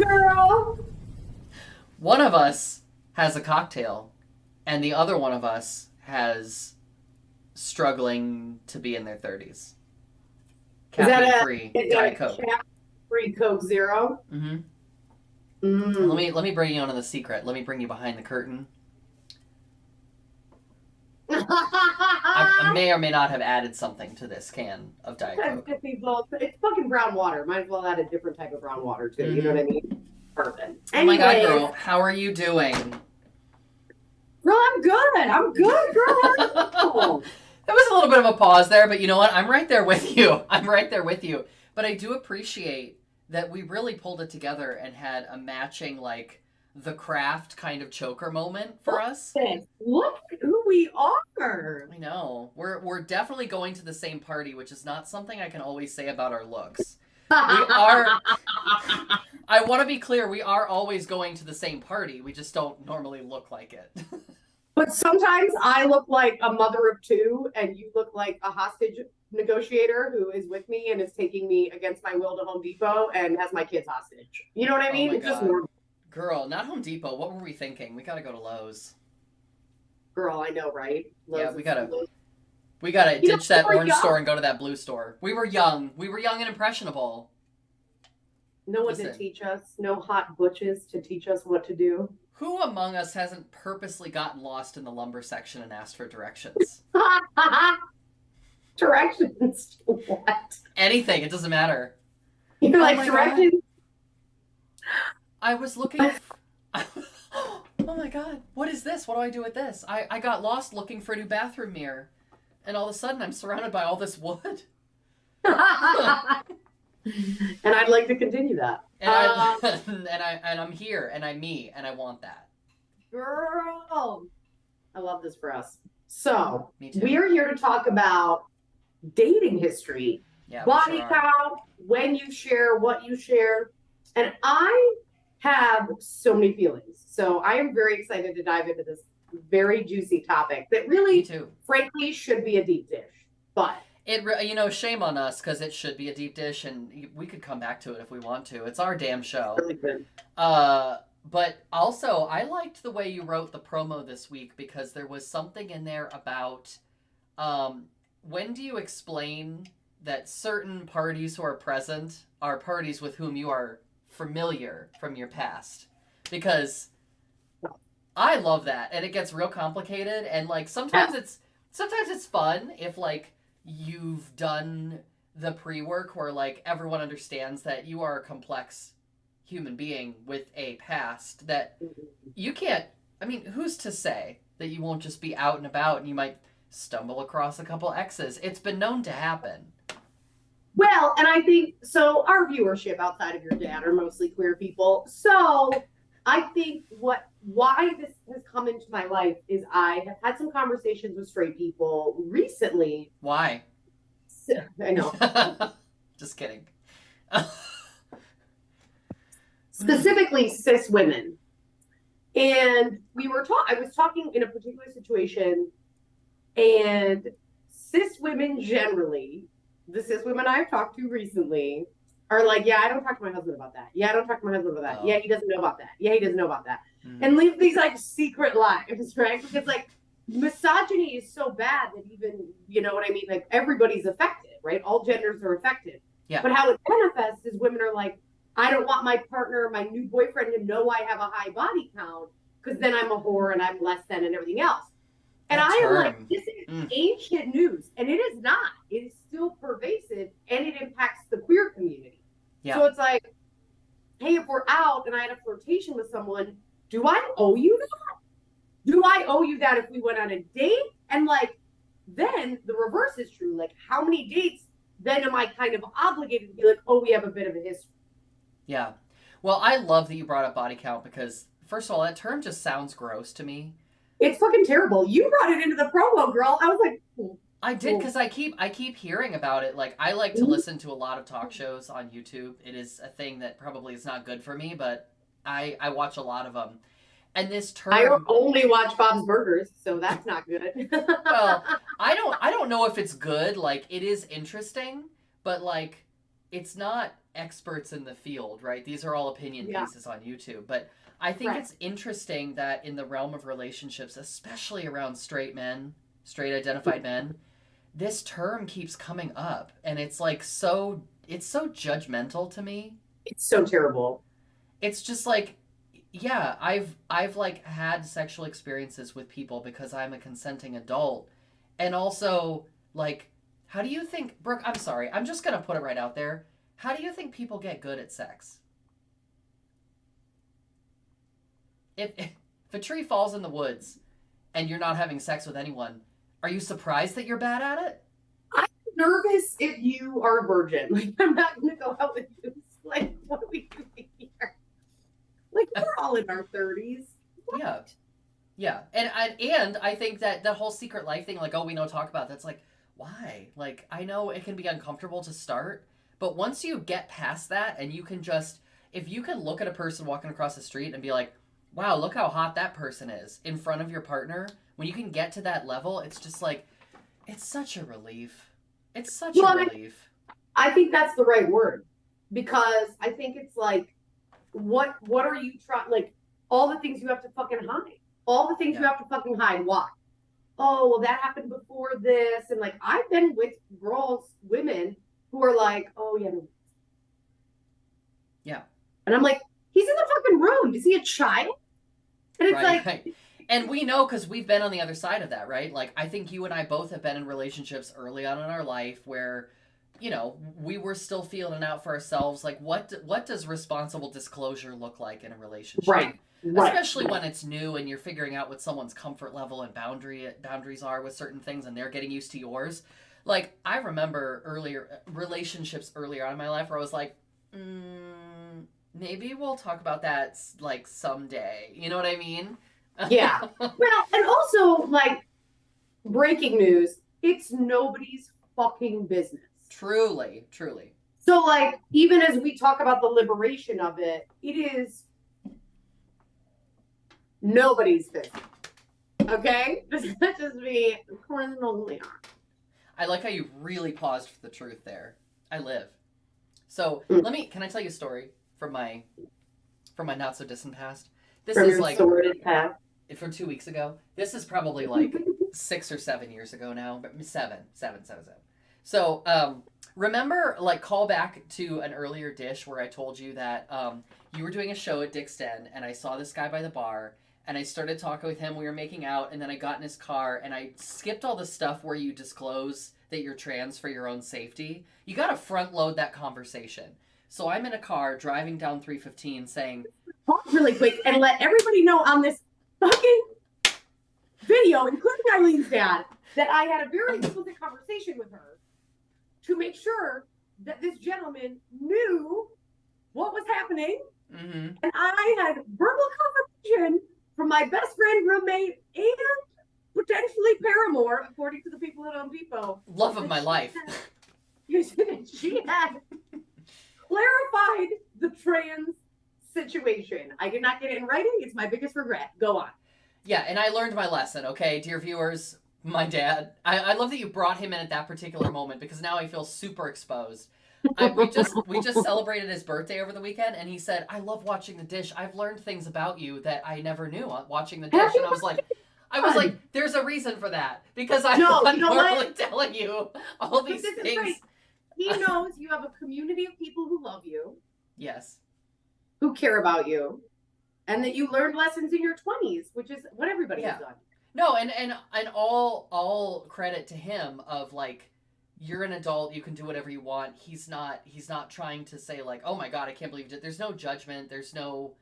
girl. One of us has a cocktail, and the other one of us has struggling to be in their 30s. Is that Caffeine free is that Diet a Coke. cat-free Coke Zero? Mm-hmm. And Mm. let me bring you on to the secret. Let me bring you behind the curtain. I may or may not have added something to this can of Diet Coke. It's fucking brown water. Might as well add a different type of brown water too. You know Mm-hmm. what I mean? Perfect. Oh my god, Anyways, girl, how are you doing? girl, I'm good. I'm good, girl. How are you? There was a little bit of a pause there, but you know what? I'm right there with you. I'm right there with you. But I do appreciate that we really pulled it together and had a matching, like, the craft kind of choker moment for us. Look at who we are. I know. We're definitely going to the same party, which is not something I can always say about our looks. We are. I want to be clear. We are always going to the same party. We just don't normally look like it. But sometimes I look like a mother of two, and you look like a hostage negotiator who is with me and is taking me against my will to Home Depot and has my kids hostage. You know what I Oh mean? my It's just god. normal. Girl, not Home Depot. What were we thinking? We gotta go to Lowe's. Girl, I know, right? Yeah, Lowe's we is gotta Lowe's. we gotta You know, ditch that we're orange store young. and go to that blue store. We were young. We were young and impressionable. No one to Listen, teach us, no hot butches to teach us what to do. who among us hasn't purposely gotten lost in the lumber section and asked for directions? Directions to what? Anything, it doesn't matter. You're Oh like, my god. directions? I was looking. Oh my god. What is this? What do I do with this? I got lost looking for a new bathroom mirror. And all of a sudden I'm surrounded by all this wood. And I'd like to continue that. And I'm here and I'm me and I want that. Girl, I love this for us. So, Me too. we're here to talk about dating history, Yeah, body sure count, when you share, what you share. And I have so many feelings. So, I am very excited to dive into this very juicy topic that Me really, too. frankly, should be a deep dish. But Shame on us because it should be a deep dish, and we could come back to it if we want to. It's our damn show. really good. But also, I liked the way you wrote the promo this week because there was something in there about when do you explain that certain parties who are present are parties with whom you are familiar from your past? Because I love that, and it gets real complicated, and like sometimes it's fun if like you've done the pre-work where like everyone understands that you are a complex human being with a past that you can't. I mean, who's to say that you won't just be out and about and you might stumble across a couple exes? It's been known to happen. Well, and I think so. Our viewership outside of your dad are mostly queer people. So I think why this has come into my life is I have had some conversations with straight people recently. Why? I know. Just kidding. Specifically cis women. And I was talking in a particular situation, and cis women generally, the cis women I've talked to recently, are like, yeah, I don't talk to my husband about that. Yeah, I don't talk to my husband about that. Oh. Yeah, he doesn't know about that. Yeah, he doesn't know about that. Mm-hmm. And leave these like secret lives, right? Because like misogyny is so bad that even, you know what I mean? Like everybody's affected, right? All genders are affected. Yeah. But how it manifests is women are like, I don't want my partner, my new boyfriend to know I have a high body count because then I'm a whore and I'm less than and everything else. And I am like, this is ancient news. And it is not. It is still pervasive and it impacts the queer community. Yeah. So it's like, hey, if we're out and I had a flirtation with someone, do I owe you that? Do I owe you that if we went on a date? And like, then the reverse is true. Like, how many dates then am I kind of obligated to be like, oh, we have a bit of a history? Yeah. Well, I love that you brought up body count because, first of all, that term just sounds gross to me. It's fucking terrible. You brought it into the promo, girl. I was like, I did because I keep hearing about it. Like, I like to listen to a lot of talk shows on YouTube. It is a thing that probably is not good for me, but I watch a lot of them. And this term, I only watch Bob's Burgers, so that's not good. Well, I don't know if it's good. Like, it is interesting, but like, it's not experts in the field, right? These are all opinion pieces on YouTube. But I think it's interesting that in the realm of relationships, especially around straight men, straight identified men, this term keeps coming up. And it's like it's so judgmental to me. It's so terrible. It's just like, yeah, I've like had sexual experiences with people because I'm a consenting adult. And also, like, how do you think, Brooke, I'm sorry, I'm just going to put it right out there. How do you think people get good at sex? If a tree falls in the woods and you're not having sex with anyone, are you surprised that you're bad at it? I'm nervous if you are a virgin. Like, I'm not going to go out with you. Like, what are we doing here? Like, we're all in our 30s. What? Yeah. Yeah. And I think that the whole secret life thing, like, oh, we don't talk about that's like, why? Like, I know it can be uncomfortable to start, but once you get past that and you can just, if you can look at a person walking across the street and be like, wow, look how hot that person is in front of your partner, when you can get to that level, it's just like, it's such a relief. It's such a relief. I think that's the right word, because I think it's like, what are you trying, like, all the things you have to fucking hide. All the things you have to fucking hide. Why? Oh, well, that happened before this. And like, I've been with women who are like, oh, yeah. Yeah. And I'm like, he's in the fucking room. Is he a child? And it's right. And we know because we've been on the other side of that, right? Like, I think you and I both have been in relationships early on in our life where, you know, we were still feeling it out for ourselves. Like, what does responsible disclosure look like in a relationship? Right. Especially when it's new and you're figuring out what someone's comfort level and boundaries are with certain things and they're getting used to yours. Like, I remember relationships earlier on in my life where I was like, maybe we'll talk about that like someday. You know what I mean? Yeah. Well, and also, like, breaking news, it's nobody's fucking business. Truly. So, like, even as we talk about the liberation of it, it is nobody's business. Okay? That's just me. Criminally. I like how you really paused for the truth there. I live. So can I tell you a story from my not so distant past? This from is your like sordid past. From 2 weeks ago. This is probably like 6 or 7 years ago now, but seven. So, remember, like, call back to an earlier dish where I told you that you were doing a show at Dick's Den, and I saw this guy by the bar, and I started talking with him. We were making out, and then I got in his car, and I skipped all the stuff where you disclose that you're trans for your own safety. You got to front load that conversation. So I'm in a car driving down 315 saying, pause really quick and let everybody know on this fucking video, including Eileen's dad, that I had a very explicit conversation with her to make sure that this gentleman knew what was happening. Mm-hmm. And I had verbal confirmation from my best friend, roommate, and potentially paramour, according to the people at Home Depot. Love of my life. She had clarified the trans situation. I did not get it in writing. It's my biggest regret. Go on. Yeah, and I learned my lesson, okay, dear viewers. My dad. I love that you brought him in at that particular moment because now I feel super exposed. We just celebrated his birthday over the weekend, and he said, "I love watching the dish. I've learned things about you that I never knew watching the dish." And I was like, "There's a reason for that because I'm not normally telling you all these things." He knows you have a community of people who love you. Yes. Who care about you, and that you learned lessons in your 20s, which is what everybody has done. No, and all credit to him of like, you're an adult, you can do whatever you want. He's not trying to say like, oh my God, I can't believe you did. There's no judgment. There's no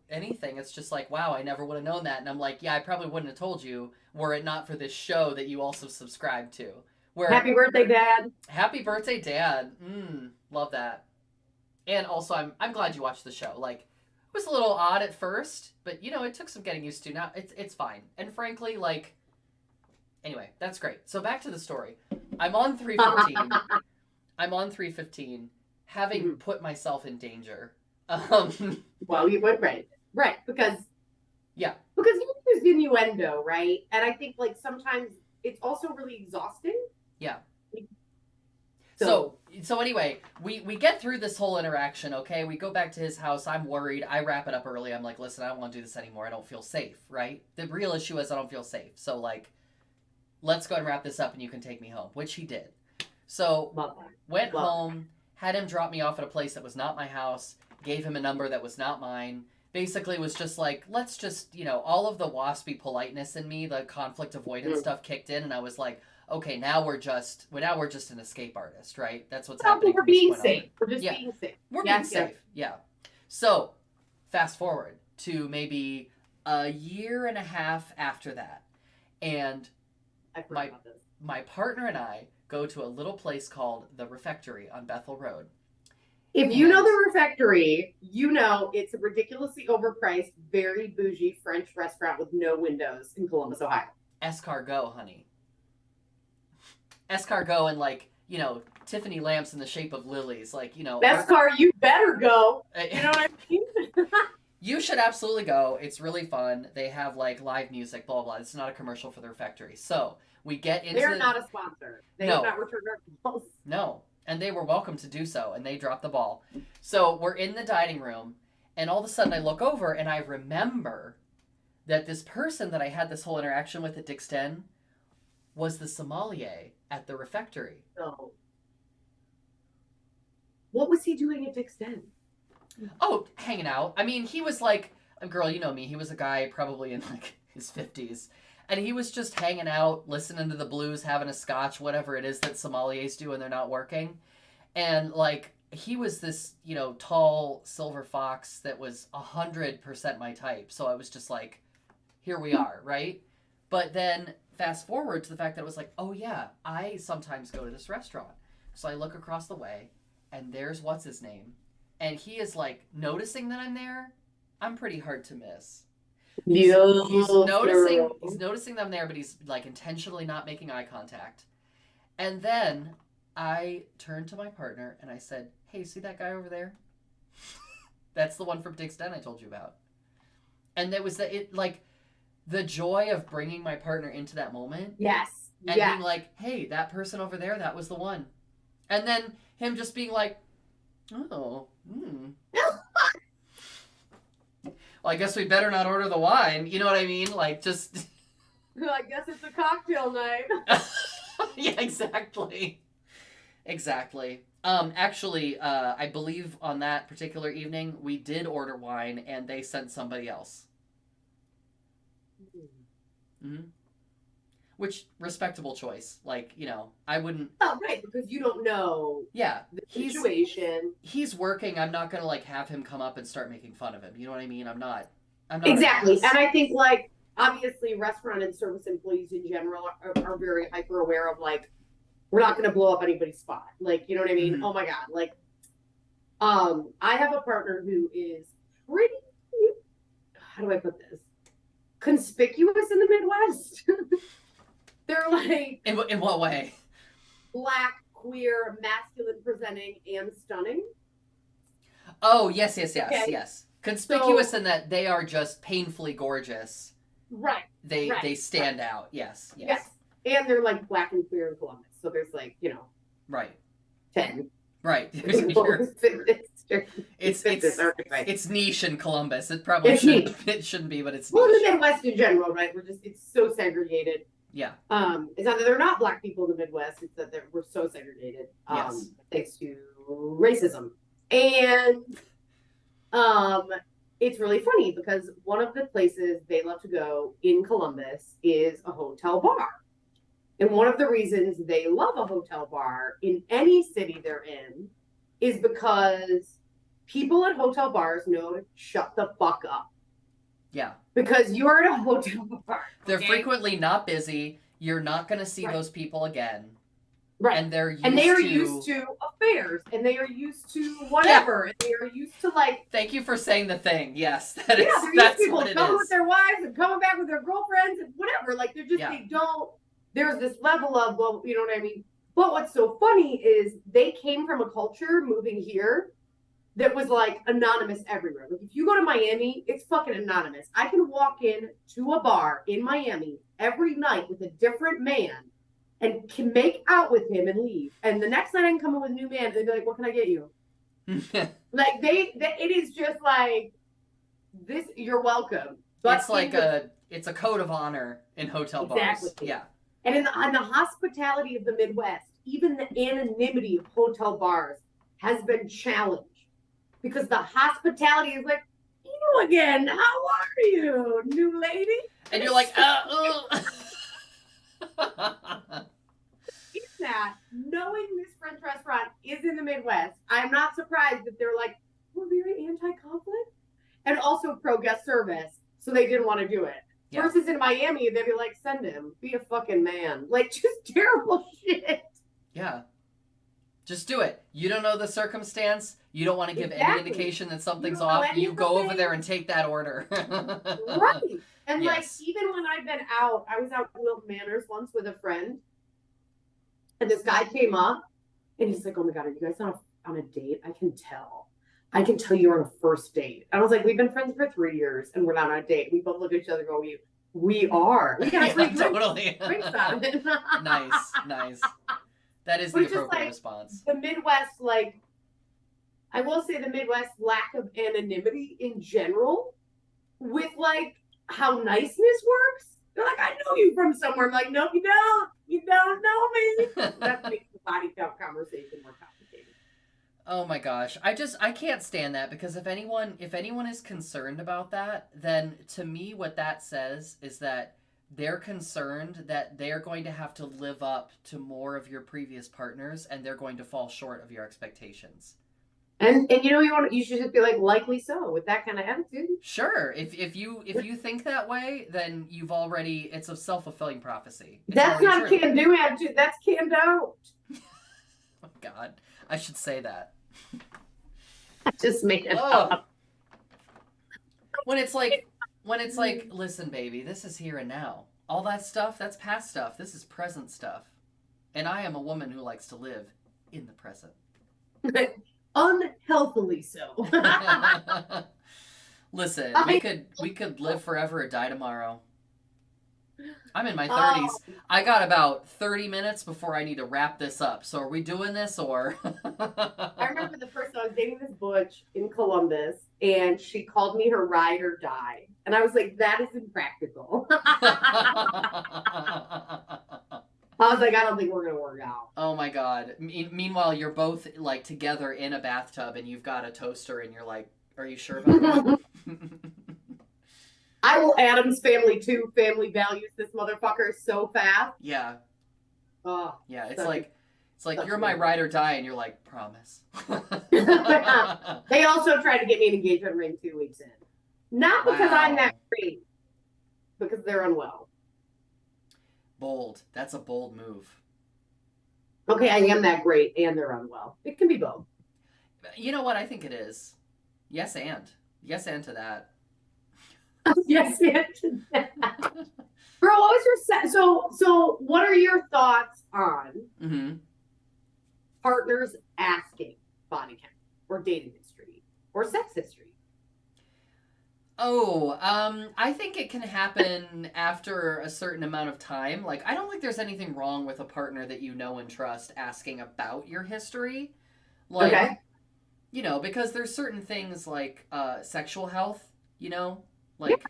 anything. It's just like, wow, I never would have known that. And I'm like, yeah, I probably wouldn't have told you were it not for this show that you also subscribe to. Happy birthday, Dad. Happy birthday, Dad. Love that. And also, I'm glad you watched the show. Like, it was a little odd at first, but you know, it took some getting used to. Now it's fine. And frankly, like, anyway, that's great. So back to the story. I'm on 315. I'm on 315, having put myself in danger. Well, you went right, because you used innuendo, right? And I think like sometimes it's also really exhausting. Yeah. So So anyway, we get through this whole interaction, okay? We go back to his house. I'm worried. I wrap it up early. I'm like, listen, I don't want to do this anymore. I don't feel safe, right? The real issue is I don't feel safe. So, like, let's go and wrap this up and you can take me home, which he did. So, went home, had him drop me off at a place that was not my house, gave him a number that was not mine. Basically was just like, let's just, all of the waspy politeness in me, the conflict avoidance stuff kicked in, and I was like, okay, now we're just an escape artist, right? That's what's happening. We're being safe. We're just being safe. We're being safe. Yeah. So, fast forward to maybe a year and a half after that, and my partner and I go to a little place called the Refectory on Bethel Road. If you know the Refectory, it's a ridiculously overpriced, very bougie French restaurant with no windows in Columbus, Ohio. Escargot, honey. Escargot and Tiffany lamps in the shape of lilies, Escar, you better go. You know what I mean? You should absolutely go. It's really fun. They have live music, blah, blah. It's not a commercial for the Refectory. So we get into... They're not a sponsor. They have not returned our calls. No. And they were welcome to do so, and they dropped the ball. So we're in the dining room, and all of a sudden I look over, and I remember that this person that I had this whole interaction with at Dick's Den was the sommelier at the Refectory. Oh. What was he doing at Dick's Den? Oh, hanging out. I mean, he was like, girl, you know me, he was a guy probably in his 50s. And he was just hanging out, listening to the blues, having a scotch, whatever it is that sommeliers do when they're not working. And, he was this, tall silver fox that was 100% my type. So I was just like, here we are, right? But then fast forward to the fact that it was like, oh, yeah, I sometimes go to this restaurant. So I look across the way, and there's what's his name. And he is, noticing that I'm there. I'm pretty hard to miss. He's noticing them there, but he's intentionally not making eye contact. And then I turned to my partner and I said, hey, see that guy over there? That's the one from Dick's Den I told you about. And there was the joy of bringing my partner into that moment. Yes. And being like, hey, that person over there, that was the one. And then him just being like, oh, well, I guess we better not order the wine. You know what I mean? Just... I guess it's a cocktail night. Yeah, exactly. Exactly. Actually, I believe on that particular evening, we did order wine, and they sent somebody else. Mm-hmm. Which, respectable choice. I wouldn't... Oh, right, because you don't know the situation. He's working. I'm not going to, have him come up and start making fun of him. You know what I mean? I'm not Exactly. And I think, obviously, restaurant and service employees in general are very hyper aware of, we're not going to blow up anybody's spot. You know what I mean? Mm-hmm. Oh, my God. I have a partner who is pretty... How do I put this? Conspicuous in the Midwest. They're in what way? Black, queer, masculine presenting, and stunning. Oh, yes. Okay. Yes. Conspicuous in that they are just painfully gorgeous. Right. They stand out. Yes. And they're black and queer in Columbus. So there's right. 10. Right. It's niche in Columbus. It probably shouldn't be, but it's niche. Well, in the Midwest in general, right? It's so segregated. Yeah. It's not that they're not black people in the Midwest, it's that we're so segregated. Yes. Thanks to racism. And it's really funny because one of the places they love to go in Columbus is a hotel bar. And one of the reasons they love a hotel bar in any city they're in is because people at hotel bars know to shut the fuck up. Yeah. Because you're at a hotel bar. They're frequently not busy. You're not going to see those people again. Right. And they're used to affairs. And they are used to whatever. Yeah. And they are used to Thank you for saying the thing. Yes. They're used to people coming with their wives and coming back with their girlfriends and whatever. They don't. There's this level of, well, you know what I mean? But what's so funny is they came from a culture moving here that was anonymous everywhere. If you go to Miami, it's fucking anonymous. I can walk in to a bar in Miami every night with a different man and can make out with him and leave. And the next night I can come in with a new man and they'd be like, what can I get you? Like it is just like this, you're welcome. But it's like it's a code of honor in hotel bars. Yeah. And on the hospitality of the Midwest, even the anonymity of hotel bars has been challenged because the hospitality is like, you again, how are you, new lady? And you're like, It's that, knowing this French restaurant is in the Midwest, I'm not surprised that they're like, we're very anti-conflict and also pro-guest service, so they didn't want to do it. Yeah. Versus in Miami, they'd be like, send him, be a fucking man. Like, just terrible shit. Yeah. Just do it. You don't know the circumstance. You don't want to give any indication that something's off. You go over there and take that order. Right. And like, even when I've been out, I was out in Wilton Manors once with a friend. And this guy came up and he's like, oh my God, are you guys on a date? I can tell you're on a first date. I was like, we've been friends for 3 years and we're not on a date. We both look at each other and go, we are. We got totally. Drinks on it. Nice. That is the appropriate response. The Midwest, like, I will say the Midwest lack of anonymity in general with like how niceness works. They're like, I know you from somewhere. I'm like, no, you don't. You don't know me. That makes the body count conversation more complicated. Oh my gosh. I can't stand that because if anyone is concerned about that, then to me what that says is that they're concerned that they're going to have to live up to more of your previous partners and they're going to fall short of your expectations. And you should just be like, likely so, with that kind of attitude. Sure. If you think that way, then it's a self-fulfilling prophecy. That's not a can-do attitude. That's can-do. Oh God. I should say that. I just made it up. When it's like, listen, baby, this is here and now. All that stuff, that's past stuff. This is present stuff. And I am a woman who likes to live in the present. Unhealthily so. Listen, we could live forever or die tomorrow. I'm in my 30s. I got about 30 minutes before I need to wrap this up. So are we doing this or? I remember the first time I was dating this butch in Columbus and she called me her ride or die. And I was like, that is impractical. I was like, I don't think we're going to work out. Oh my God. Meanwhile, you're both like together in a bathtub and you've got a toaster and you're like, are you sure about that? I will Addams Family too. Family values this motherfucker so fast. Yeah. Oh. Yeah, it's like you're my ride or die and you're like, promise. They also tried to get me an engagement ring 2 weeks in. Not because I'm that great, because they're unwell. Bold. That's a bold move. Okay, I am that great and they're unwell. It can be both. You know what? I think it is. Yes, and. Yes, and to that. Yes, and to that. Girl, what was your so what are your thoughts on partners asking body count or dating history or sex history? Oh, I think it can happen after a certain amount of time. Like, I don't think there's anything wrong with a partner that you know and trust asking about your history. Like, okay. Because there's certain things like sexual health, like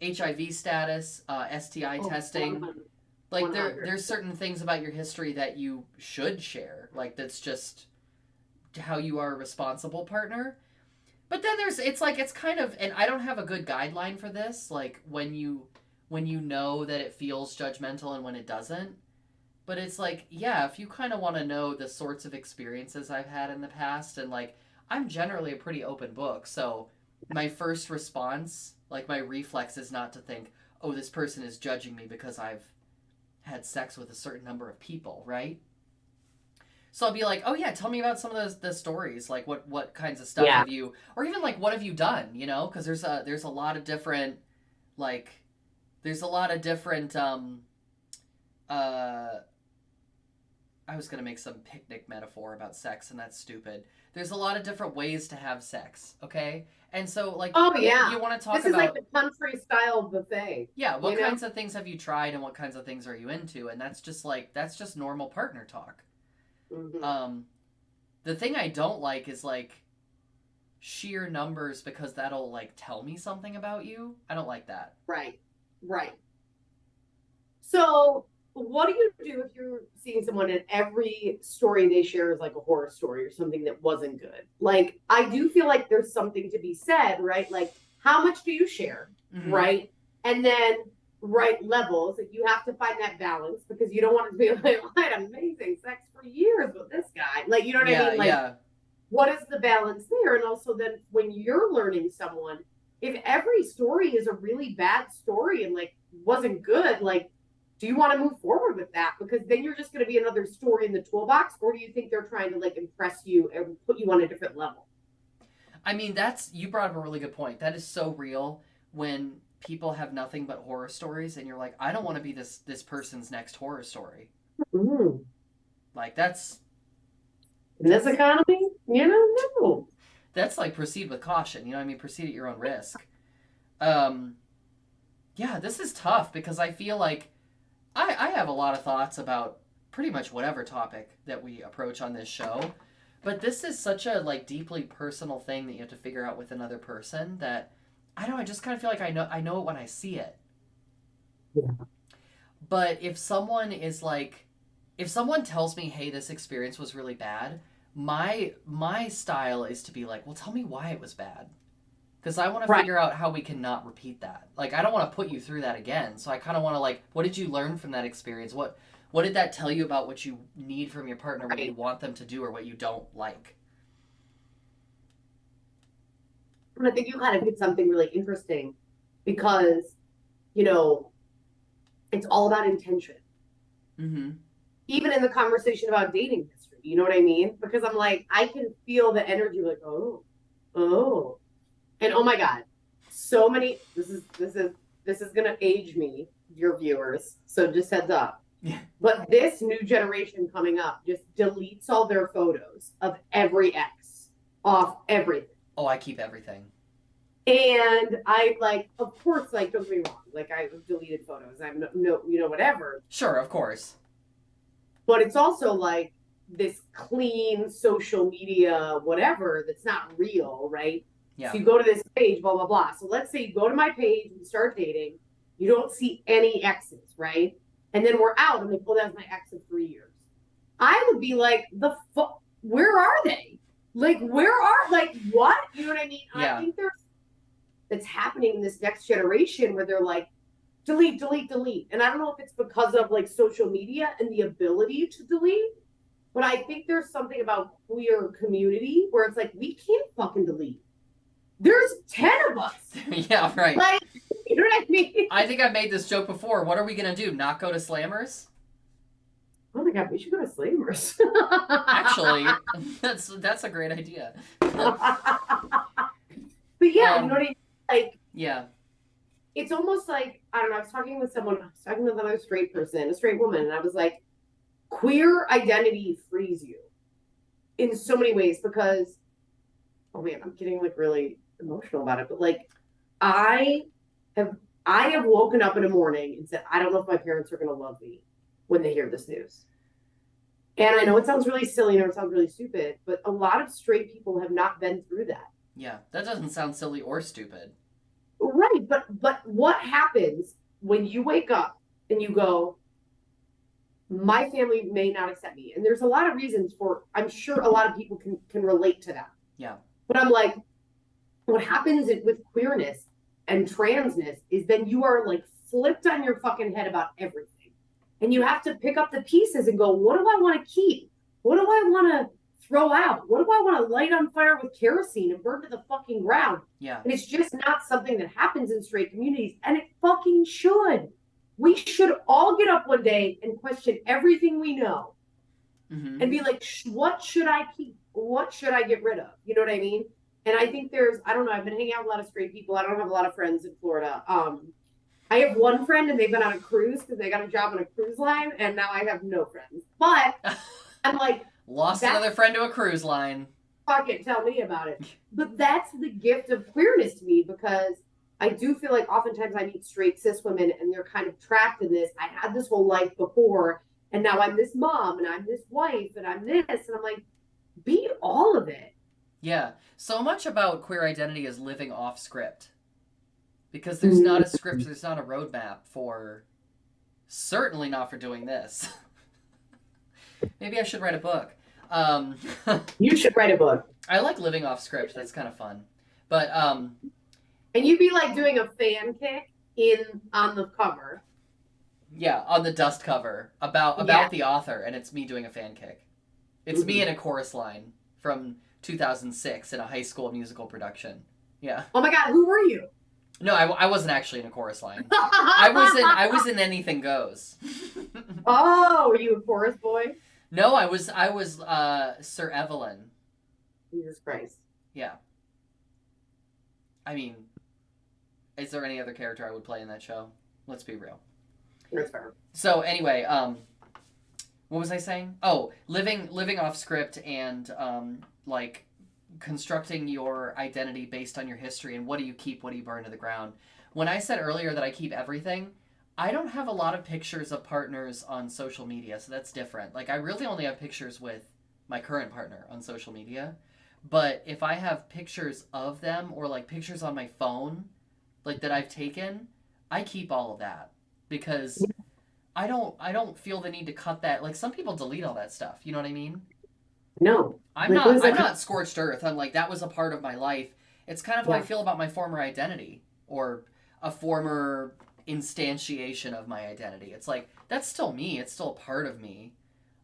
HIV status, STI testing. Like, there's certain things about your history that you should share. Like, that's just how you are a responsible partner. But then it's kind of, and I don't have a good guideline for this, like when you know that it feels judgmental and when it doesn't. But it's like, yeah, if you kind of want to know the sorts of experiences I've had in the past, and like, I'm generally a pretty open book. So my first response, like my reflex is not to think, oh, this person is judging me because I've had sex with a certain number of people, right? So I'll be like, oh yeah, tell me about some of the stories. Like what kinds of stuff have you, or even like what have you done? Because there's a lot of different, like, I was going to make some picnic metaphor about sex, and that's stupid. There's a lot of different ways to have sex, okay? And so, like, Oh yeah, you want to talk this is about, like the country style buffet. yeah, what you know? kinds of things have you tried and what kinds of things are you into? And that's just normal partner talk. Mhm. The thing I don't like is, like, sheer numbers because that'll, like, tell me something about you. I don't like that. Right, right. So, what do you do if you're seeing someone and every story they share is like a horror story or something that wasn't good? Like, I do feel like there's something to be said, right? Like, how much do you share, Mhm. right? And then, right levels. Like, you have to find that balance because you don't want to be like, I had amazing sex for years with this guy. Like, you know what I mean? Like, Yeah. what is the balance there? And also, then when you're learning someone, if every story is a really bad story and like wasn't good, like, do you want to move forward with that? Because then you're just going to be another story in the toolbox, or do you think they're trying to like impress you and put you on a different level? I mean, you brought up a really good point. That is so real when people have nothing but horror stories, and you're like, I don't want to be this person's next horror story. Mm. Like, that's In this economy, you don't know. that's like proceed with caution. You know what I mean? Proceed at your own risk. Um, yeah, this is tough because I feel like I have a lot of thoughts about pretty much whatever topic that we approach on this show. But this is such a like deeply personal thing that you have to figure out with another person that I don't know, I just kind of feel like I know it when I see it. Yeah. But if someone tells me, "Hey, this experience was really bad," my style is to be like, "Well, tell me why it was bad." Because I want to Right. figure out how we can not repeat that. Like, I don't want to put you through that again. So I kind of want to, like, what did you learn from that experience? What did that tell you about what you need from your partner, what you Right. want them to do, or what you don't like? And I think you kind of hit something really interesting because, you know, it's all about intention. Mm-hmm. Even in the conversation about dating history, you know what I mean? Because I'm like, I can feel the energy, like, oh, and oh my God, so many. This is gonna age me, your viewers. So just heads up. Yeah. But this new generation coming up just deletes all their photos of every ex off everything. Oh, I keep everything. And I like, of course, like, don't get me wrong, like I've deleted photos. I'm no, whatever. Sure, of course. But it's also like this clean social media, whatever, that's not real, right? Yeah. So you go to this page, blah, blah, blah. So let's say you go to my page and start dating. You don't see any exes, right? And then we're out and like, oh, that was my ex of 3 years. I would be like, where are they? Like, like, what? You know what I mean? Yeah. I think that's happening in this next generation where they're like, delete, delete, delete. And I don't know if it's because of like social media and the ability to delete, but I think there's something about queer community where it's like, we can't fucking delete. There's 10 of us. Yeah, right. Like, you know what I mean? I think I've made this joke before. What are we going to do? Not go to Slammers? Oh my God, we should go to Slammers. Actually, that's a great idea. But yeah, you know what I mean? Like, yeah. It's almost like, I don't know, I was talking with another straight person, a straight woman, and I was like, queer identity frees you in so many ways because, oh man, I'm getting like really emotional about it, but like, I have woken up in the morning and said, I don't know if my parents are going to love me when they hear this news. And I know it sounds really silly or it sounds really stupid, but a lot of straight people have not been through that. Yeah, that doesn't sound silly or stupid. Right, but what happens when you wake up and you go, my family may not accept me, and there's a lot of reasons for. I'm sure a lot of people can relate to that. Yeah. But I'm like, what happens with queerness and transness is then you are like flipped on your fucking head about everything, and you have to pick up the pieces and go, what do I want to keep? What do I want to throw out? What do I want to light on fire with kerosene and burn to the fucking ground? Yeah. And it's just not something that happens in straight communities. And it fucking should. We should all get up one day and question everything we know and be like, what should I keep? What should I get rid of? You know what I mean? And I think I don't know, I've been hanging out with a lot of straight people. I don't have a lot of friends in Florida. I have one friend and they've been on a cruise because they got a job on a cruise line, and now I have no friends. But I'm like, Lost that's another friend to a cruise line. fucking tell me about it. But that's the gift of queerness to me, because I do feel like oftentimes I meet straight cis women and they're kind of trapped in this. I had this whole life before, and now I'm this mom and I'm this wife and I'm this. And I'm like, be all of it. Yeah. So much about queer identity is living off script. Because there's not a script, there's not a roadmap for, certainly not for doing this. Maybe I should write a book. You should write a book. I like living off script. That's kind of fun. But and you'd be like doing a fan kick on the cover. Yeah, on the dust cover about the author, and it's me doing a fan kick. It's me in a chorus line from 2006 in a high school musical production. Yeah. Oh my God, who were you? No, I wasn't actually in a chorus line. I was in Anything Goes. Oh, were you a chorus boy? No, I was Sir Evelyn. Jesus Christ. Yeah. I mean, is there any other character I would play in that show? Let's be real. That's fair. So anyway, what was I saying? Oh, living off script and like constructing your identity based on your history and what do you keep, what do you burn to the ground. When I said earlier that I keep everything, I don't have a lot of pictures of partners on social media, so that's different. Like, I really only have pictures with my current partner on social media. But if I have pictures of them or like pictures on my phone, like that I've taken, I keep all of that because I don't feel the need to cut that. Like, some people delete all that stuff. You know what I mean? No. I'm not scorched earth. I'm like, that was a part of my life. It's kind of how I feel about my former identity or a former instantiation of my identity. It's like, that's still me. It's still a part of me.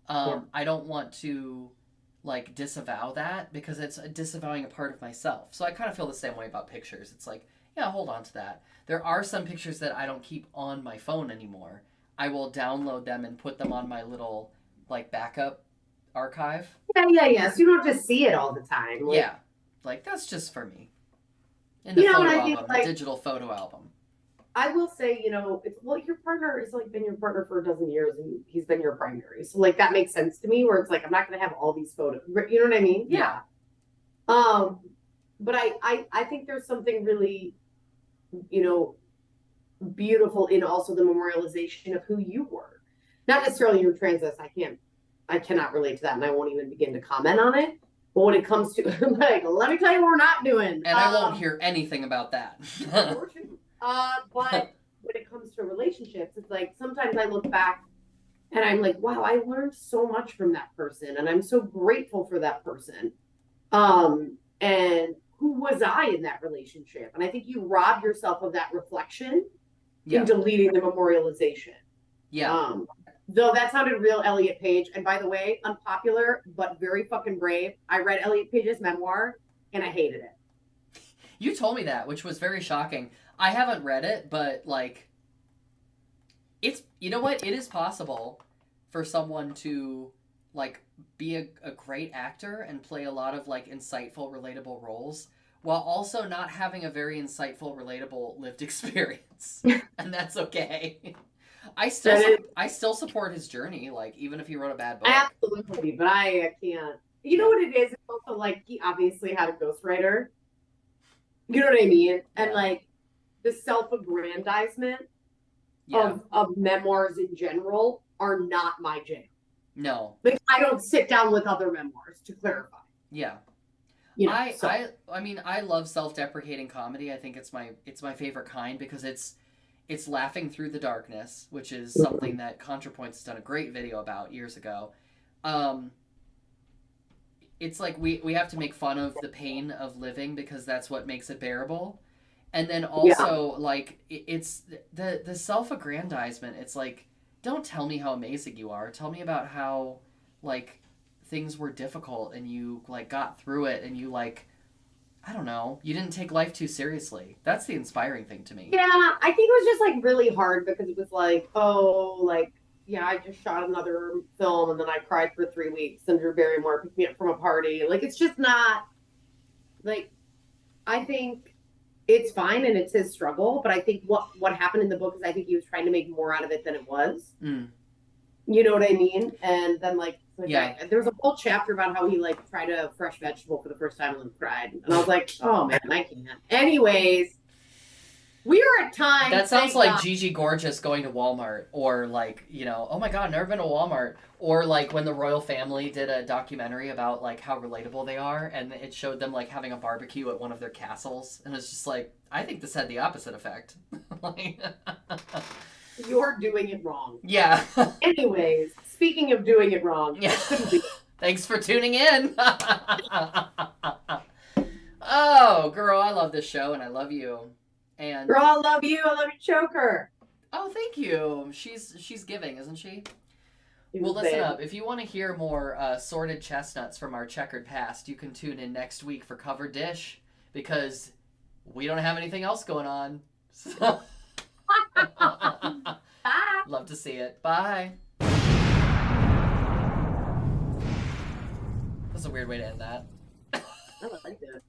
I don't want to like disavow that because it's disavowing a part of myself. So I kind of feel the same way about pictures. It's like, yeah, hold on to that. There are some pictures that I don't keep on my phone anymore. I will download them and put them on my little like backup archive. Yeah. So you don't just see it all the time. Like, yeah. Like, that's just for me. In the photo album, the digital photo album. I will say, your partner has like been your partner for a dozen years and he's been your primary. So like that makes sense to me where it's like, I'm not going to have all these photos. You know what I mean? Yeah. But I think there's something really, beautiful in also the memorialization of who you were. Not necessarily your transness. I cannot relate to that and I won't even begin to comment on it. But when it comes to, like, let me tell you what we're not doing. And I won't hear anything about that. But when it comes to relationships, it's like sometimes I look back and I'm like, wow, I learned so much from that person. And I'm so grateful for that person. And who was I in that relationship? And I think you rob yourself of that reflection in deleting the memorialization. Yeah. Though that sounded real Elliot Page. And by the way, unpopular, but very fucking brave. I read Elliot Page's memoir and I hated it. You told me that, which was very shocking. I haven't read it, but like, it's, you know what? It is possible for someone to like be a great actor and play a lot of like insightful, relatable roles while also not having a very insightful, relatable lived experience. And that's okay. I still support his journey, like even if he wrote a bad book. Absolutely, but I can't. You know what it is? It's also like he obviously had a ghostwriter. You know what I mean? And like the self-aggrandizement of memoirs in general are not my jam. No. Like I don't sit down with other memoirs to clarify. Yeah. I mean, I love self-deprecating comedy. I think it's my favorite kind because it's laughing through the darkness, which is something that ContraPoints has done a great video about years ago. It's like we have to make fun of the pain of living because that's what makes it bearable. And then also like it's the self-aggrandizement. It's like, don't tell me how amazing you are. Tell me about how like things were difficult and you like got through it and you like, I don't know, you didn't take life too seriously. That's the inspiring thing to me. Yeah, I think it was just like really hard because it was like, I just shot another film and then I cried for 3 weeks and Drew Barrymore picked me up from a party. Like, it's just not, like, I think it's fine and it's his struggle, but I think what happened in the book is I think he was trying to make more out of it than it was. Mm. You know what I mean? And then, like, Like, Yeah. there was a whole chapter about how he like tried a fresh vegetable for the first time and then cried. And I was like, oh man, I can't. Anyways, we are at time. That sounds thank like God. Gigi Gorgeous going to Walmart, or like, oh my God, never been to Walmart. Or like when the royal family did a documentary about like how relatable they are, and it showed them like having a barbecue at one of their castles, and it's just like, I think this had the opposite effect. Like, You're doing it wrong. yeah. Anyways, speaking of doing it wrong, Yeah. couldn't do it. Thanks for tuning in. Oh, girl, I love this show, and I love you. And Girl, I love you. I love you, choker. oh, thank you. She's giving, isn't she? It Well, was listen bad. up. If you want to hear more sordid chestnuts from our checkered past, you can tune in next week for Covered Dish, because we don't have anything else going on. So Bye. love to see it. Bye. That's a weird way to end that. I like that.